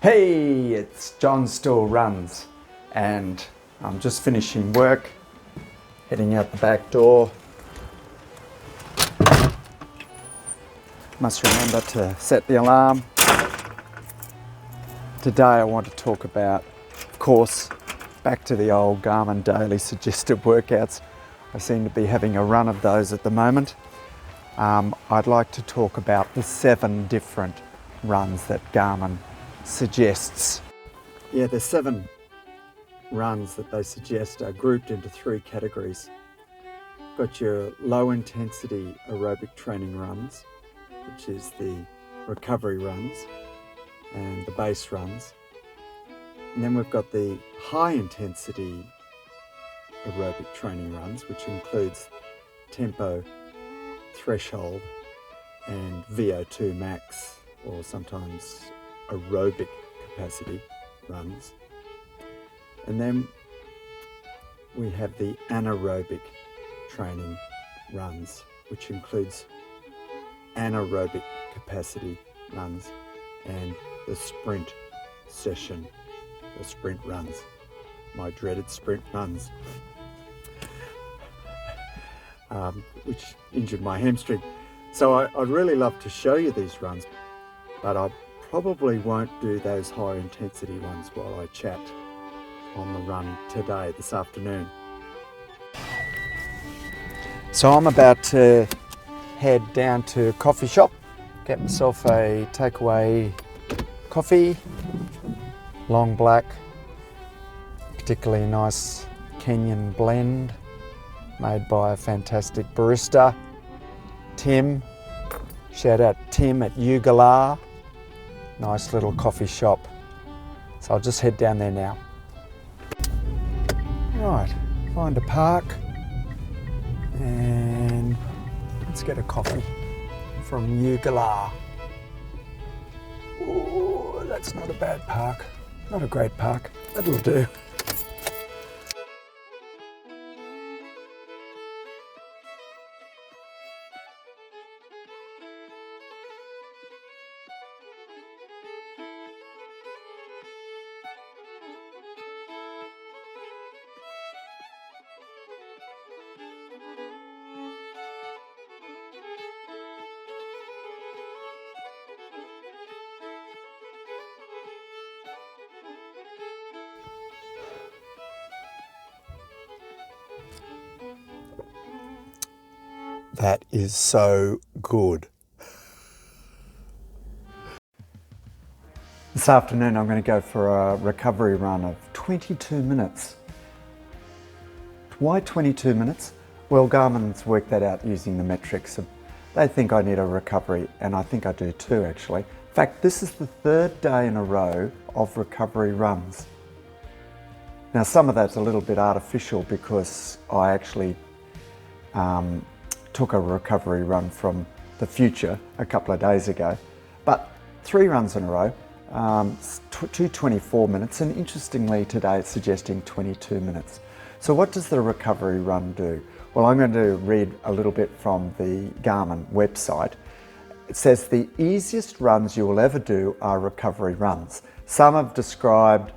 Hey, it's John Still Runs, and I'm just finishing work, heading out the back door. Must remember to set the alarm. Today I want to talk about, of course, back to the old Garmin daily suggested workouts. I seem to be having a run of those at the moment. I'd like to talk about the 7 different runs that Garmin suggests. Yeah, the 7 runs that they suggest are grouped into 3 categories. Got your low intensity aerobic training runs, which is the recovery runs and the base runs. And then we've got the high intensity aerobic training runs, which includes tempo, threshold and VO2 max, or sometimes aerobic capacity runs. And then we have the anaerobic training runs, which includes anaerobic capacity runs and the sprint session, or sprint runs, my dreaded sprint runs, which injured my hamstring. So I'd really love to show you these runs, but I probably won't do those high intensity ones while I chat on the run today, this afternoon. So I'm about to head down to a coffee shop, get myself a takeaway coffee, long black, particularly nice Kenyan blend made by a fantastic barista, Tim. Shout out Tim at Ugala. Nice little coffee shop. So I'll just head down there now. Right, find a park and let's get a coffee from Ugala. Ooh, that's not a bad park. Not a great park. That'll do. That is so good. This afternoon I'm going to go for a recovery run of 22 minutes. Why 22 minutes? Well, Garmin's worked that out using the metrics. They think I need a recovery, and I think I do too, actually. In fact, this is the 3rd day in a row of recovery runs. Now, some of that's a little bit artificial because I actually took a recovery run from the future a couple of days ago, but 3 runs in a row, 24 minutes, and interestingly today it's suggesting 22 minutes. So what does the recovery run do? Well, I'm going to read a little bit from the Garmin website. It says the easiest runs you will ever do are recovery runs. Some have described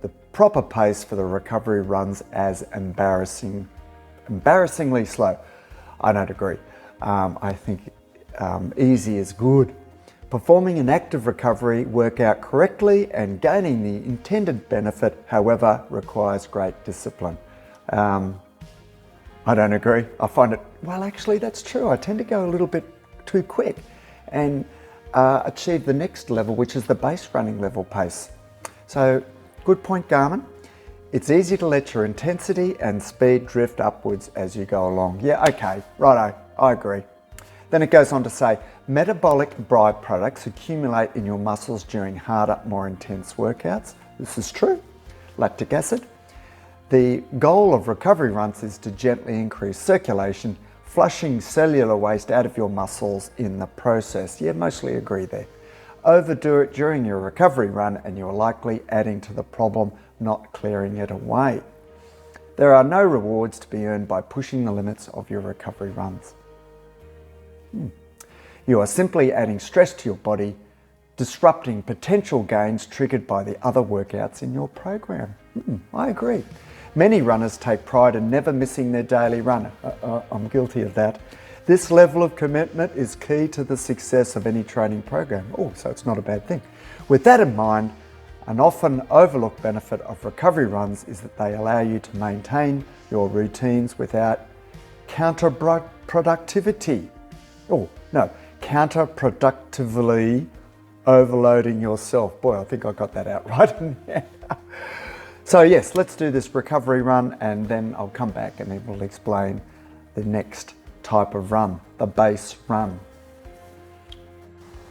the proper pace for the recovery runs as embarrassingly slow. I don't agree. I think easy is good. Performing an active recovery workout correctly and gaining the intended benefit, however, requires great discipline. I don't agree. I find it, well, actually that's true. I tend to go a little bit too quick and achieve the next level, which is the base running level pace. So good point, Garmin. It's easy to let your intensity and speed drift upwards as you go along. Yeah, okay, righto, I agree. Then it goes on to say, metabolic byproducts accumulate in your muscles during harder, more intense workouts. This is true. Lactic acid. The goal of recovery runs is to gently increase circulation, flushing cellular waste out of your muscles in the process. Yeah, mostly agree there. Overdo it during your recovery run and you're likely adding to the problem, not clearing it away. There are no rewards to be earned by pushing the limits of your recovery runs. You are simply adding stress to your body disrupting potential gains triggered by the other workouts in your program. I agree. Many runners take pride in never missing their daily run. I'm guilty of that. This level of commitment is key to the success of any training program. Oh, so it's not a bad thing. With that in mind, an often overlooked benefit of recovery runs is that they allow you to maintain your routines without counterproductively overloading yourself. Boy, I think I got that out right. So yes, let's do this recovery run and then I'll come back and then we'll explain the next type of run, the base run.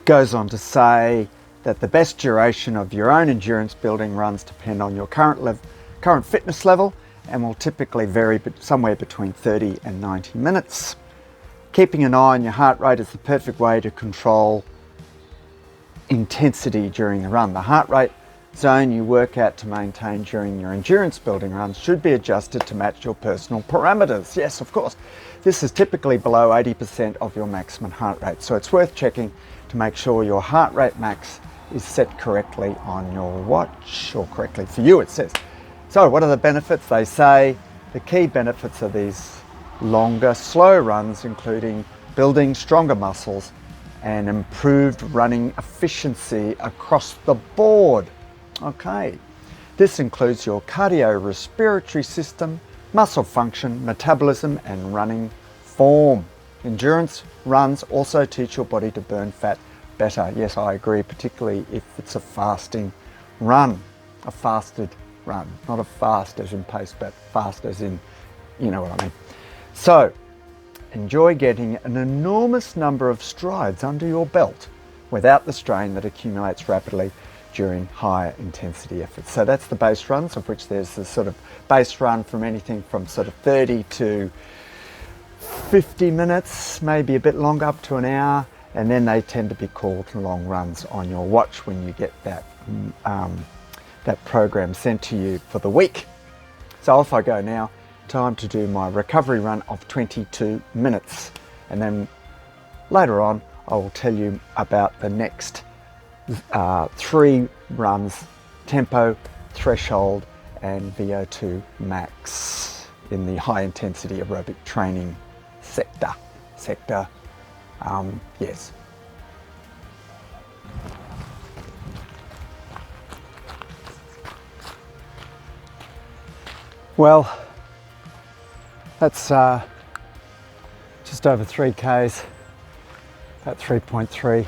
Goes on to say that the best duration of your own endurance building runs depend on your current fitness level and will typically vary somewhere between 30 and 90 minutes. Keeping an eye on your heart rate is the perfect way to control intensity during the run. The heart rate zone you work out to maintain during your endurance building runs should be adjusted to match your personal parameters. Yes, of course. This is typically below 80% of your maximum heart rate, so it's worth checking to make sure your heart rate max is set correctly on your watch, or correctly for you it says. So what are the benefits? They say the key benefits of these longer, slow runs, including building stronger muscles and improved running efficiency across the board. Okay, this includes your cardiorespiratory system, muscle function, metabolism, and running form. Endurance runs also teach your body to burn fat better. Yes, I agree, particularly if it's a fasting run, a fasted run, not a fast as in pace, but fast as in, you know what I mean. So, enjoy getting an enormous number of strides under your belt without the strain that accumulates rapidly during higher intensity efforts. So that's the base runs, of which there's the sort of base run from anything from sort of 30 to 50 minutes, maybe a bit longer, up to an hour, and then they tend to be called long runs on your watch when you get that that program sent to you for the week. So off I go now. Time to do my recovery run of 22 minutes, and then later on I will tell you about the next 3 runs: tempo, threshold, and VO2 max in the high intensity aerobic training sector. Yes. Well, that's just over 3Ks, about 3.3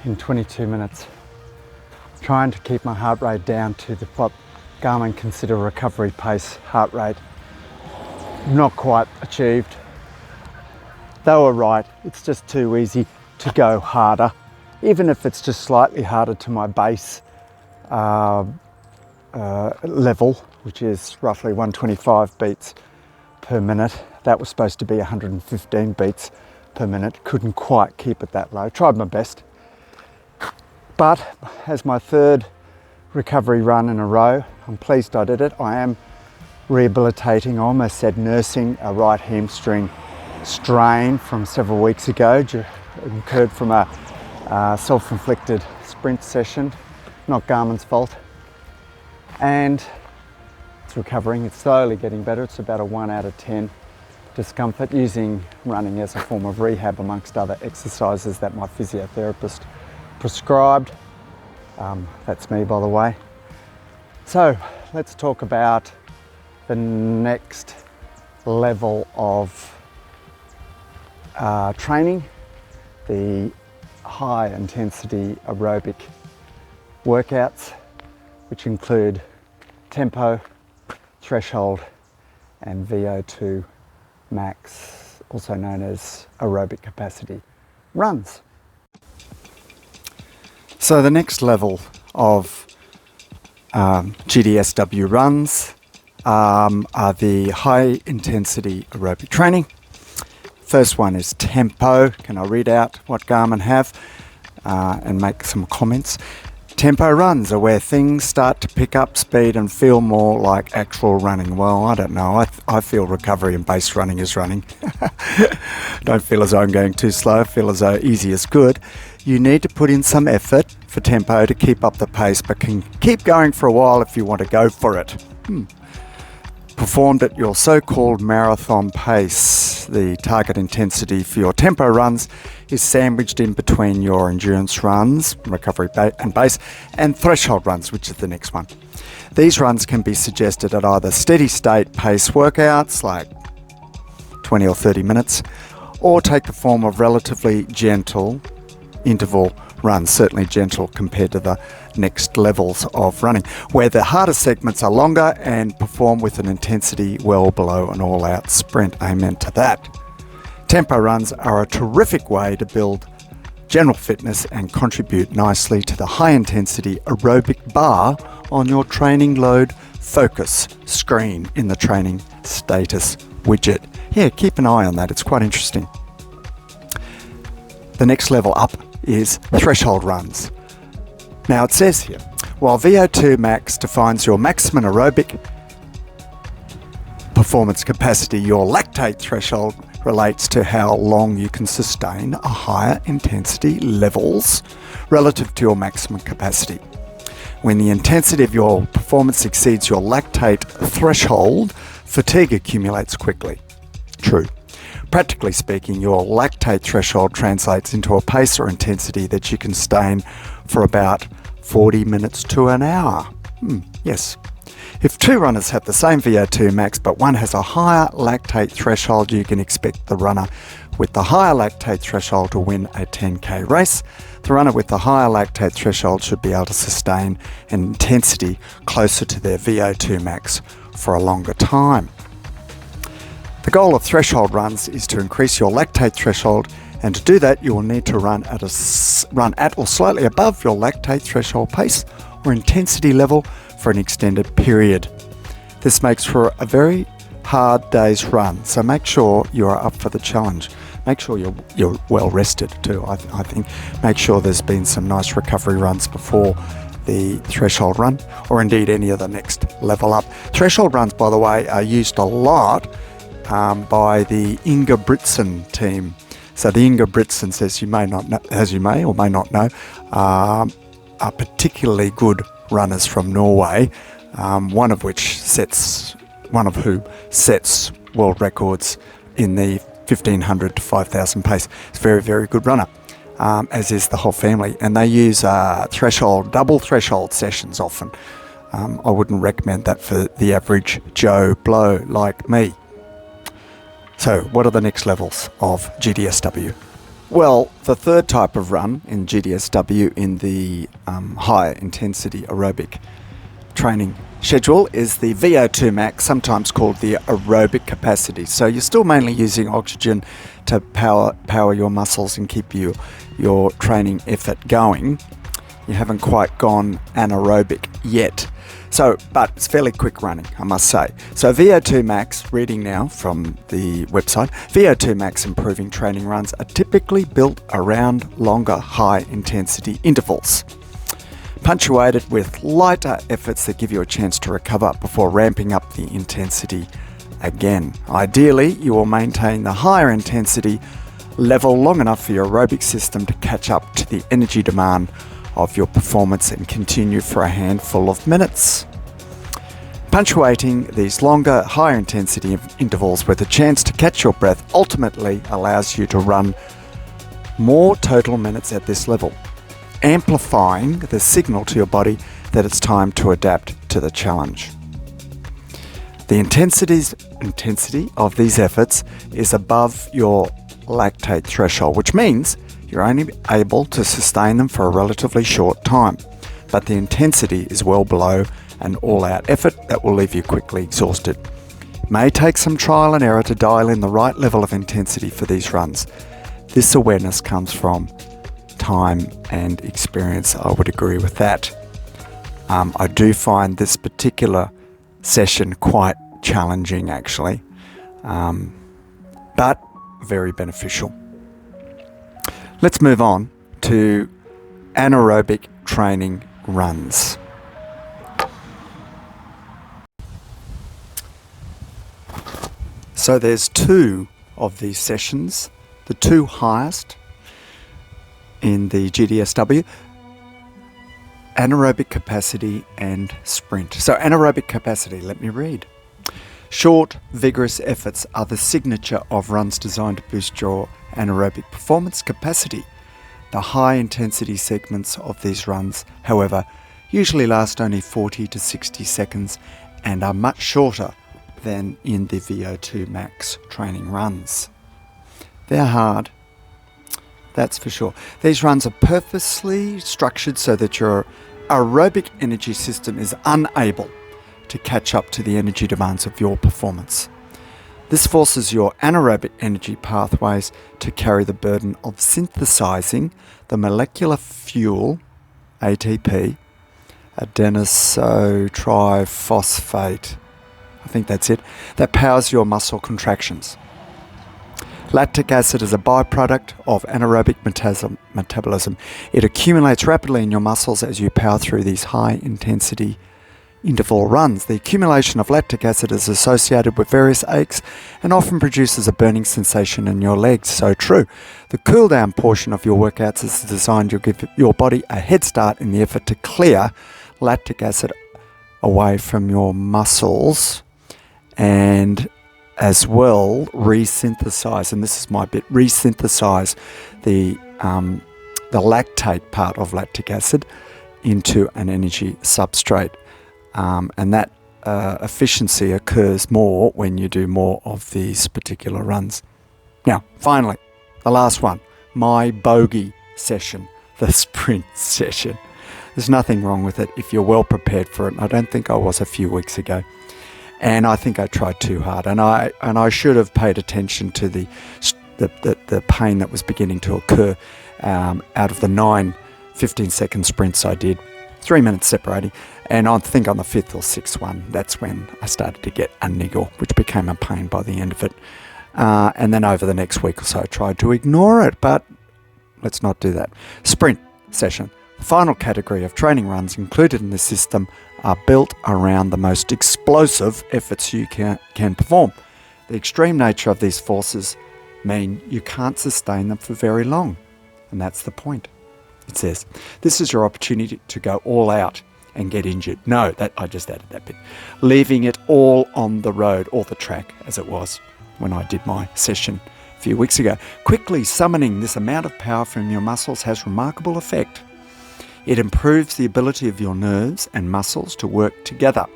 in 22 minutes. Trying to keep my heart rate down to what Garmin consider recovery pace heart rate. Not quite achieved. They were right, it's just too easy to go harder, even if it's just slightly harder to my base level, which is roughly 125 beats per minute. That was supposed to be 115 beats per minute. Couldn't quite keep it that low. Tried my best. But as my 3rd recovery run in a row, I'm pleased I did it. I am rehabilitating, I almost said nursing, a right hamstring strain from several weeks ago, incurred from a self-inflicted sprint session. Not Garmin's fault. And it's recovering, it's slowly getting better. It's about a 1 out of 10 discomfort, using running as a form of rehab amongst other exercises that my physiotherapist prescribed. That's me, by the way. So let's talk about the next level of training, the high intensity aerobic workouts, which include tempo, threshold, and VO2 max, also known as aerobic capacity runs. So the next level of GDSW runs are the high intensity aerobic training. First one is tempo. Can I read out what Garmin have and make some comments? Tempo runs are where things start to pick up speed and feel more like actual running. Well, I don't know. I feel recovery and base running is running. Don't feel as though I'm going too slow. I feel as though easy is good. you need to put in some effort for tempo to keep up the pace, but can keep going for a while if you want to go for it. Performed at your so-called marathon pace. The target intensity for your tempo runs is sandwiched in between your endurance runs, recovery and base, and threshold runs, which is the next one. These runs can be suggested at either steady state pace workouts like 20 or 30 minutes, or take the form of relatively gentle interval runs, certainly gentle compared to the next levels of running, where the harder segments are longer and perform with an intensity well below an all-out sprint. Amen to that. Tempo runs are a terrific way to build general fitness and contribute nicely to the high-intensity aerobic bar on your training load focus screen in the training status widget. Yeah, keep an eye on that. It's quite interesting. The next level up is threshold runs. Now it says here, while VO2 max defines your maximum aerobic performance capacity, your lactate threshold relates to how long you can sustain a higher intensity levels relative to your maximum capacity. When the intensity of your performance exceeds your lactate threshold, fatigue accumulates quickly. True. Practically speaking, your lactate threshold translates into a pace or intensity that you can sustain for about 40 minutes to an hour. Yes. If two runners have the same VO2 max, but one has a higher lactate threshold, you can expect the runner with the higher lactate threshold to win a 10K race. The runner with the higher lactate threshold should be able to sustain an intensity closer to their VO2 max for a longer time. The goal of threshold runs is to increase your lactate threshold, and to do that you will need to run at or slightly above your lactate threshold pace or intensity level for an extended period. This makes for a very hard day's run, so make sure you are up for the challenge. Make sure you're well rested too. I think make sure there's been some nice recovery runs before the threshold run, or indeed any of the next level up. Threshold runs, by the way, are used a lot by the Ingebrigtsen team. So the Ingebrigtsens, as you may or may not know, are particularly good runners from Norway. One of who sets world records in the 1500 to 5000 pace. It's a very, very good runner, as is the whole family. And they use double threshold sessions often. I wouldn't recommend that for the average Joe Blow like me. So what are the next levels of GDSW? Well, the third type of run in GDSW in the high intensity aerobic training schedule is the VO2 max, sometimes called the aerobic capacity. So you're still mainly using oxygen to power your muscles and keep your training effort going. You haven't quite gone anaerobic yet. But it's fairly quick running, I must say. So VO2 max, reading now from the website, VO2 max improving training runs are typically built around longer high intensity intervals, punctuated with lighter efforts that give you a chance to recover before ramping up the intensity again. Ideally, you will maintain the higher intensity level long enough for your aerobic system to catch up to the energy demand of your performance and continue for a handful of minutes. Punctuating these longer, higher intensity intervals with a chance to catch your breath ultimately allows you to run more total minutes at this level, amplifying the signal to your body that it's time to adapt to the challenge. The intensity of these efforts is above your lactate threshold, which means you're only able to sustain them for a relatively short time, but the intensity is well below an all-out effort that will leave you quickly exhausted. It may take some trial and error to dial in the right level of intensity for these runs. This awareness comes from time and experience. I would agree with that. I do find this particular session quite challenging actually, but very beneficial. Let's move on to anaerobic training runs. So there's two of these sessions. The two highest in the GDSW: anaerobic capacity and sprint. So anaerobic capacity, let me read. Short, vigorous efforts are the signature of runs designed to boost your anaerobic performance capacity. The high-intensity segments of these runs, however, usually last only 40 to 60 seconds and are much shorter than in the VO2 max training runs. They're hard, that's for sure. These runs are purposely structured so that your aerobic energy system is unable to catch up to the energy demands of your performance. This forces your anaerobic energy pathways to carry the burden of synthesizing the molecular fuel, ATP, adenosyl-triphosphate, I think that's it, that powers your muscle contractions. Lactic acid is a byproduct of anaerobic metabolism. It accumulates rapidly in your muscles as you power through these high-intensity interval runs. The accumulation of lactic acid is associated with various aches and often produces a burning sensation in your legs. So true. The cool down portion of your workouts is designed to give your body a head start in the effort to clear lactic acid away from your muscles and as well resynthesize, and this is my bit, resynthesize the lactate part of lactic acid into an energy substrate. And that efficiency occurs more when you do more of these particular runs. Now, finally, the last one, my bogey session, the sprint session. There's nothing wrong with it if you're well prepared for it. And I don't think I was a few weeks ago. And I think I tried too hard. And I should have paid attention to the pain that was beginning to occur out of the 9 15-second sprints I did, 3 minutes separating. And I think on the 5th or 6th one, that's when I started to get a niggle, which became a pain by the end of it. And then over the next week or so, I tried to ignore it, but let's not do that. Sprint session. The final category of training runs included in this system are built around the most explosive efforts you can perform. The extreme nature of these forces mean you can't sustain them for very long. And that's the point. It says, this is your opportunity to go all out and get injured. No, I just added that bit. Leaving it all on the road, or the track as it was when I did my session a few weeks ago. Quickly summoning this amount of power from your muscles has remarkable effect. It improves the ability of your nerves and muscles to work together.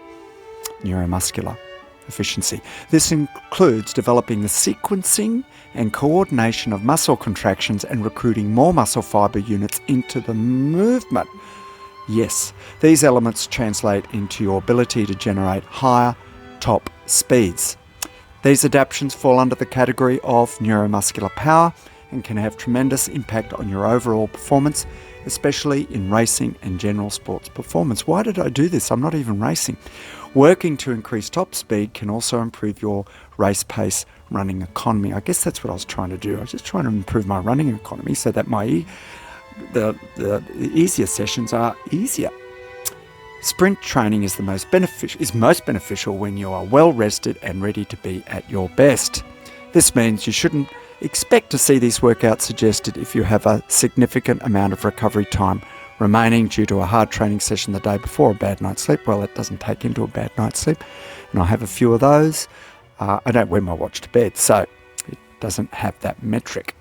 Neuromuscular efficiency. This includes developing the sequencing and coordination of muscle contractions and recruiting more muscle fiber units into the movement. Yes, these elements translate into your ability to generate higher top speeds. These adaptations fall under the category of neuromuscular power and can have tremendous impact on your overall performance, especially in racing and general sports performance. Why did I do this? I'm not even racing. Working to increase top speed can also improve your race pace running economy. I guess that's what I was trying to do. I was just trying to improve my running economy so that the easier sessions are easier. Sprint training is most beneficial when you are well rested and ready to be at your best. This means you shouldn't expect to see these workouts suggested if you have a significant amount of recovery time remaining due to a hard training session the day before, a bad night's sleep. Well, it doesn't take into a bad night's sleep, and I have a few of those. I don't wear my watch to bed, so it doesn't have that metric.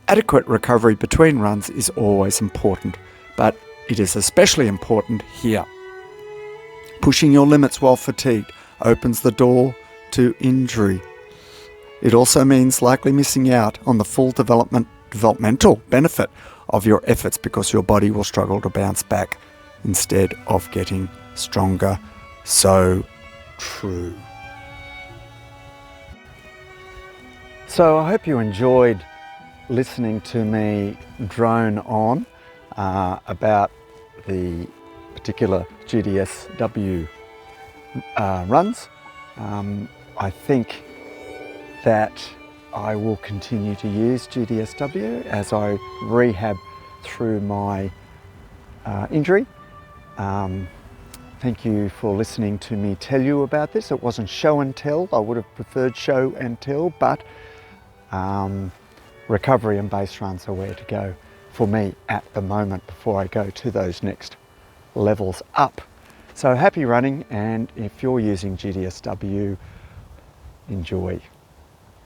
Adequate recovery between runs is always important, but it is especially important here. Pushing your limits while fatigued opens the door to injury. It also means likely missing out on the full developmental benefit of your efforts because your body will struggle to bounce back instead of getting stronger. So true. So I hope you enjoyed listening to me drone on about the particular GDSW runs. I think that I will continue to use GDSW as I rehab through my injury. Thank you for listening to me tell you about this. It wasn't show and tell. I would have preferred show and tell, but recovery and base runs are where to go for me at the moment before I go to those next levels up. So happy running, and if you're using GDSW, enjoy.